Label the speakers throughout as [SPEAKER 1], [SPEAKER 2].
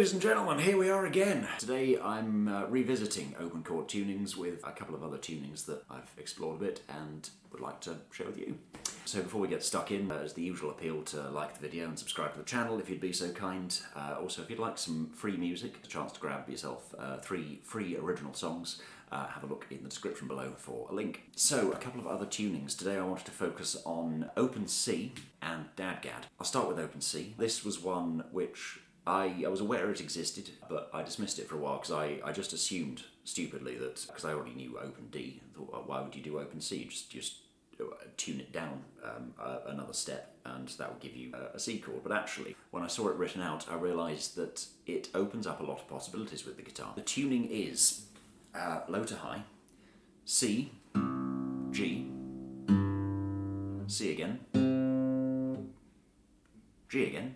[SPEAKER 1] Ladies and gentlemen, here we are again. Today I'm revisiting open chord tunings with a couple of other tunings that I've explored a bit and would like to share with you. So before we get stuck in, as the usual appeal to like the video and subscribe to the channel if you'd be so kind. Also, if you'd like some free music, a chance to grab yourself 3 free original songs, have a look in the description below for a link. So, a couple of other tunings. Today I wanted to focus on open C and DADGAD. I'll start with open C. This was one which I was aware it existed, but I dismissed it for a while because I just assumed stupidly that, because I already knew open D, I thought, well, why would you do open C? Just tune it down another step and that would give you a C chord. But actually, when I saw it written out, I realised that it opens up a lot of possibilities with the guitar. The tuning is low to high, C, G, C again, G again,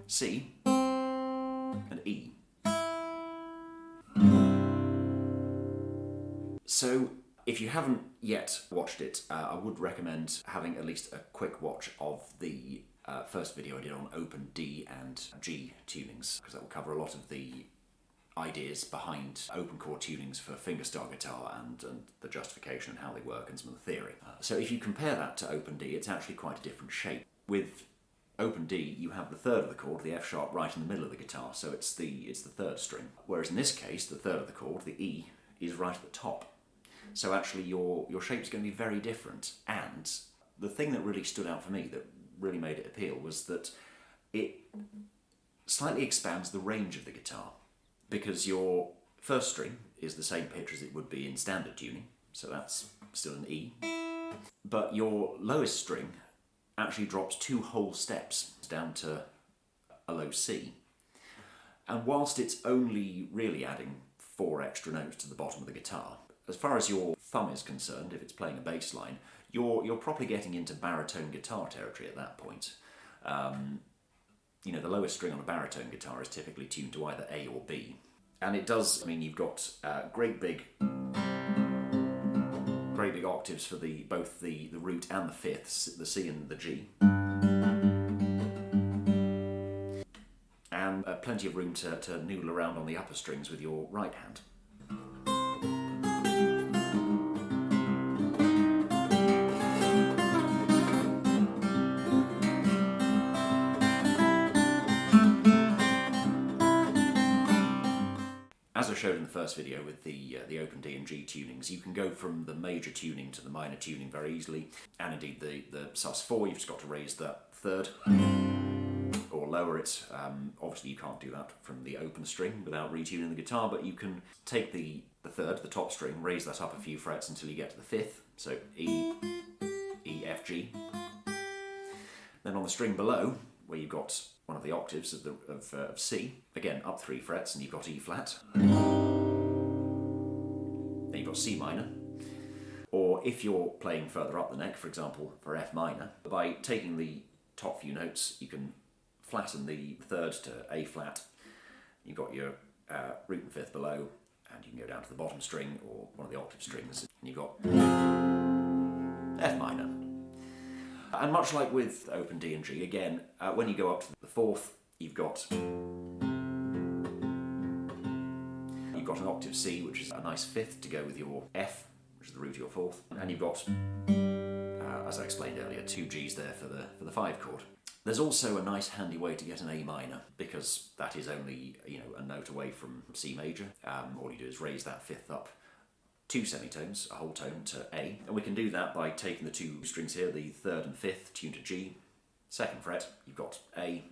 [SPEAKER 1] C, and E. So, if you haven't yet watched it, I would recommend having at least a quick watch of the first video I did on open D and G tunings, because that will cover a lot of the ideas behind open chord tunings for fingerstyle guitar and the justification and how they work and some of the theory. So if you compare that to open D, it's actually quite a different shape. With open D, you have the third of the chord, the F sharp, right in the middle of the guitar, so it's the third string. Whereas in this case, the third of the chord, the E, is right at the top. So actually your shape's going to be very different. And the thing that really stood out for me, that really made it appeal, was that it slightly expands the range of the guitar, because your first string is the same pitch as it would be in standard tuning, so that's still an E. But your lowest string actually drops 2 whole steps down to a low C. And whilst it's only really adding 4 extra notes to the bottom of the guitar, as far as your thumb is concerned, if it's playing a bass line, you're probably getting into baritone guitar territory at that point. You know, the lowest string on a baritone guitar is typically tuned to either A or B. And it does, I mean, you've got great big octaves for both the root and the fifths, the C and the G. And plenty of room to noodle around on the upper strings with your right hand. As I showed in the first video with the open D and G tunings, you can go from the major tuning to the minor tuning very easily, and indeed the sus4, you've just got to raise that third or lower it. Obviously you can't do that from the open string without retuning the guitar, but you can take the third, the top string, raise that up a few frets until you get to the fifth, so E, E, F, G. Then on the string below, where you've got one of the octaves of C, again up 3 frets and you've got E flat. Then you've got C minor. Or if you're playing further up the neck, for example for F minor, by taking the top few notes you can flatten the third to A flat. You've got your root and fifth below, and you can go down to the bottom string or one of the octave strings, and you've got F minor. And much like with open D and G, again, when you go up to the fourth, you've got an octave C, which is a nice fifth to go with your F, which is the root of your fourth, and you've got, as I explained earlier, 2 Gs there for the 5 chord. There's also a nice handy way to get an A minor, because that is only, you know, a note away from C major. All you do is raise that fifth up 2 semitones, a whole tone, to A, and we can do that by taking the 2 strings here, the third and fifth, tuned to G, 2nd fret, you've got A,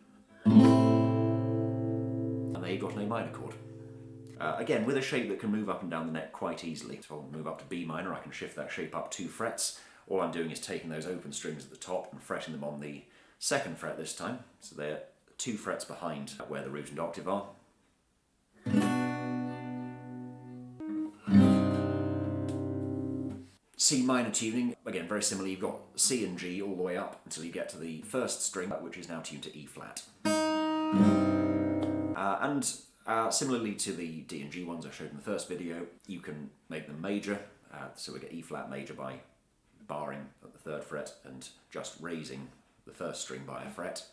[SPEAKER 1] and there you've got an A minor chord. Again, with a shape that can move up and down the neck quite easily. So if I want to move up to B minor, I can shift that shape up 2 frets. All I'm doing is taking those open strings at the top and fretting them on the 2nd fret this time, so they're 2 frets behind where the root and octave are. C minor tuning, again very similar, you've got C and G all the way up until you get to the 1st string, which is now tuned to E flat. Similarly to the D and G ones I showed in the first video, you can make them major, so we get E flat major by barring at the 3rd fret and just raising the 1st string by a fret.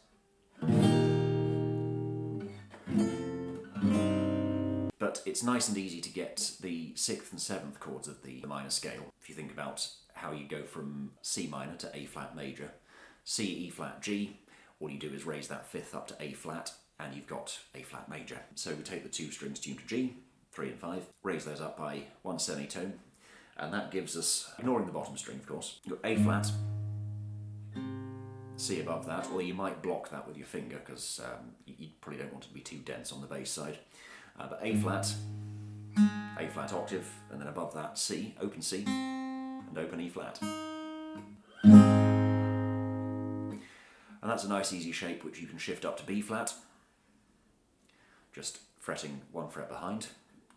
[SPEAKER 1] But it's nice and easy to get the 6th and 7th chords of the minor scale. If you think about how you go from C minor to A flat major, C, E flat, G, all you do is raise that 5th up to A flat, and you've got A flat major. So we take the 2 strings tuned to G, 3 and 5, raise those up by 1 semitone, and that gives us, ignoring the bottom string of course, you've got A flat, C above that, although you might block that with your finger because you probably don't want it to be too dense on the bass side. But A flat octave, and then above that C, and open E flat. And that's a nice easy shape which you can shift up to B flat, just fretting 1 fret behind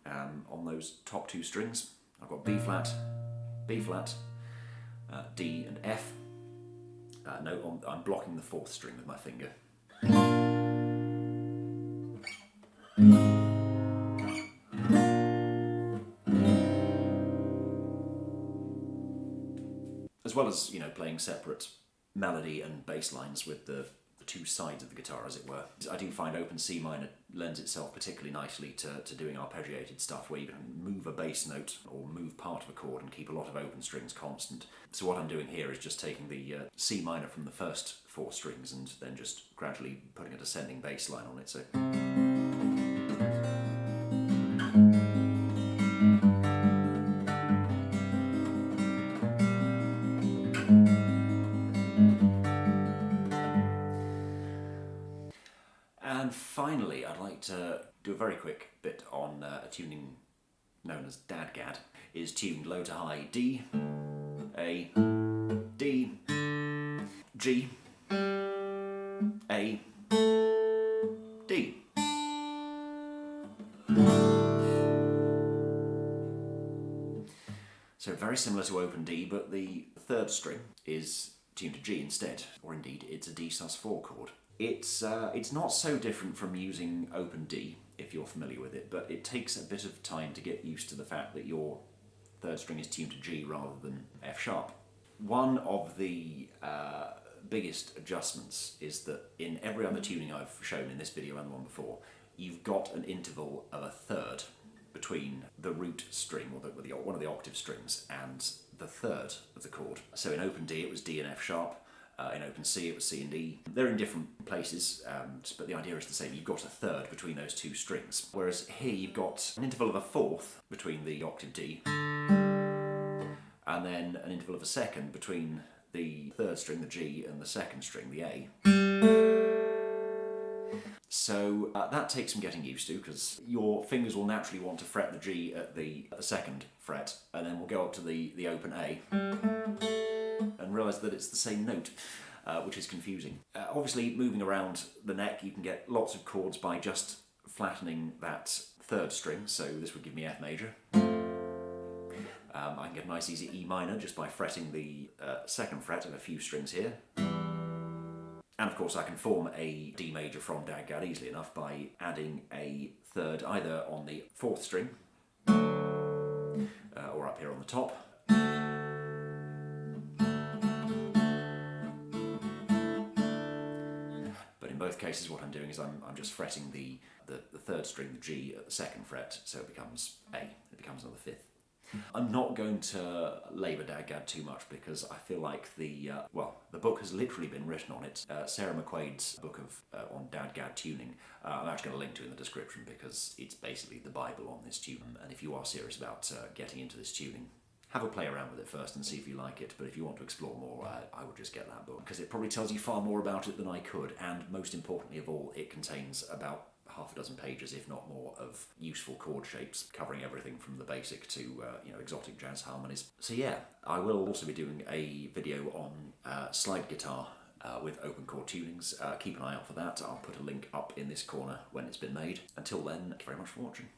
[SPEAKER 1] on those top 2 strings. I've got B flat, D and F. No, I'm blocking the 4th string with my finger. As well as, playing separate melody and bass lines with the 2 sides of the guitar, as it were. I do find open C minor lends itself particularly nicely to doing arpeggiated stuff where you can move a bass note or move part of a chord and keep a lot of open strings constant. So what I'm doing here is just taking the C minor from the first 4 strings and then just gradually putting a descending bass line on it. So. And finally, I'd like to do a very quick bit on a tuning known as DADGAD. Is tuned low to high D, A, D, G, A, D. So very similar to open D, but the 3rd string is tuned to G instead, or indeed it's a D sus4 chord. It's not so different from using open D, if you're familiar with it, but it takes a bit of time to get used to the fact that your 3rd string is tuned to G rather than F sharp. One of the biggest adjustments is that in every other tuning I've shown in this video and the one before, you've got an interval of a 3rd between the root string, or one of the octave strings, and the 3rd of the chord. So in open D it was D and F sharp, in open C it was C and E. They're in different places, but the idea is the same. You've got a 3rd between those 2 strings, whereas here you've got an interval of a 4th between the octave D, and then an interval of a 2nd between the 3rd string, the G, and the 2nd string, the A. So that takes some getting used to, because your fingers will naturally want to fret the G at the 2nd fret, and then we'll go up to the open A and realise that it's the same note, which is confusing. Obviously, moving around the neck, you can get lots of chords by just flattening that 3rd string, so this would give me F major. I can get a nice easy E minor just by fretting the 2nd fret of a few strings here. And of course I can form a D major from DADGAD easily enough by adding a 3rd either on the 4th string or up here on the top. But in both cases what I'm doing is I'm just fretting the 3rd string, the G, at the 2nd fret, so it becomes A, it becomes another 5th. I'm not going to labour DADGAD too much because I feel like the book has literally been written on it. Sarah McQuaid's book on DADGAD tuning, I'm actually going to link to in the description because it's basically the Bible on this tune. And if you are serious about getting into this tuning, have a play around with it first and see if you like it. But if you want to explore more, I would just get that book because it probably tells you far more about it than I could. And most importantly of all, it contains about half a dozen pages, if not more, of useful chord shapes, covering everything from the basic to exotic jazz harmonies. So yeah, I will also be doing a video on slide guitar with open chord tunings. Keep an eye out for that. I'll put a link up in this corner when it's been made. Until then, thank you very much for watching.